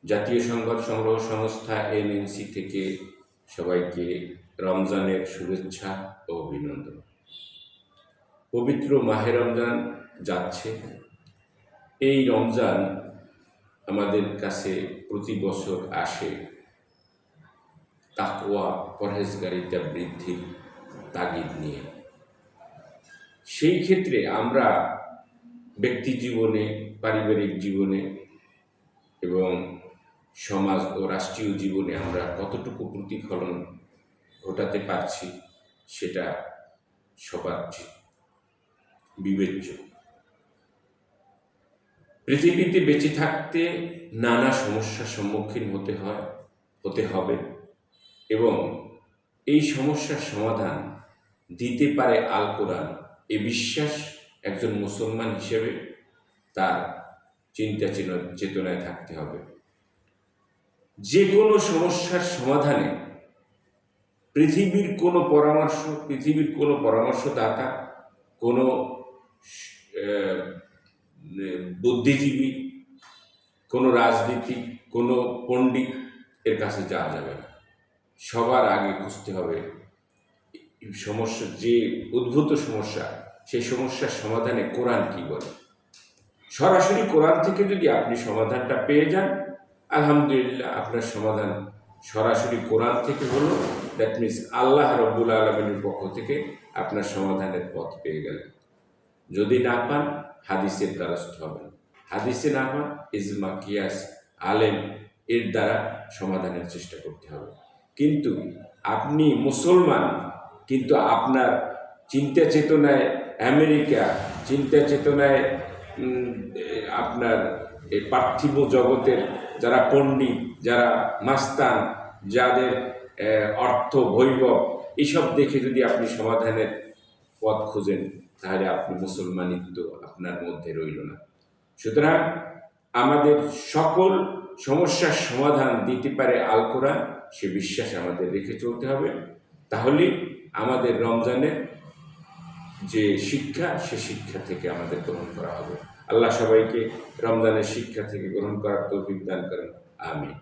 জাতীয় সংবাদ সংগ্রহ সংস্থা এনএনসি থেকে সবাইকে রমজানের শুভেচ্ছা ও অভিনন্দন। পবিত্র মাহে রমজান যাচ্ছে। এই রমজান আমাদের কাছে প্রতি বছর আসে তাকওয়া পরহেজগারিতা বৃদ্ধির তাগিদ নিয়ে। সেই ক্ষেত্রে আমরা ব্যক্তি জীবনে, পারিবারিক জীবনে এবং সমাজ ও রাষ্ট্রীয় জীবনে আমরা কতটুকু প্রতিফলন ঘটাতে পারছি সেটা সবার বিবেচ্য। পৃথিবীতে বেঁচে থাকতে নানা সমস্যার সম্মুখীন হতে হবে এবং এই সমস্যার সমাধান দিতে পারে আল কোরআন। এ বিশ্বাস একজন মুসলমান হিসেবে তার চিন্তা চেতনায় থাকতে হবে। যে কোনো সমস্যার সমাধানে পৃথিবীর কোনো পরামর্শদাতা, কোনো বুদ্ধিজীবী, কোনো রাজনীতিক, কোনো পণ্ডিত এর কাছে যাওয়া যাবে না। সবার আগে খুঁজতে হবে সমস্যা, যে উদ্ভূত সমস্যা, সেই সমস্যার সমাধানে কোরআন কি বলে। সরাসরি কোরআন থেকে যদি আপনি সমাধানটা পেয়ে যান, আলহামদুলিল্লাহ, আপনার সমাধান সরাসরি কোরআন থেকে হলো। দ্যাট মিনস আল্লাহ রব্বুল আলামিনের পক্ষ থেকে আপনার সমাধানের পথ পেয়ে গেলেন। যদি না পান, হাদিসের দ্বারস্থ হবেন। হাদিসে না পান, ইজমা, কিয়াস, আলেম এর দ্বারা সমাধানের চেষ্টা করতে হবে। কিন্তু আপনি মুসলমান, কিন্তু আপনার চিন্তা চেতনায় আমেরিকা, চিন্তা চেতনায় আপনার এই পার্থিব জগতের যারা পণ্ডিত, যারা মাস্তান, যাদের অর্থ বৈভব, এইসব দেখে যদি আপনি সমাধানের পথ খুঁজেন, তাহলে আপনি মুসলমানিত্ব আপনার মধ্যে রইল না। সুতরাং আমাদের সকল সমস্যার সমাধান দিতে পারে আল কোরআন, সে বিশ্বাস আমাদের রেখে চলতে হবে। তাহলে আমাদের রমজানের যে শিক্ষা, সে শিক্ষা থেকে আমাদের গ্রহণ করা হবে। আল্লাহ সবাইকে রমজানের শিক্ষা থেকে গ্রহণ করার তৌফিক দান করেন। আমিন।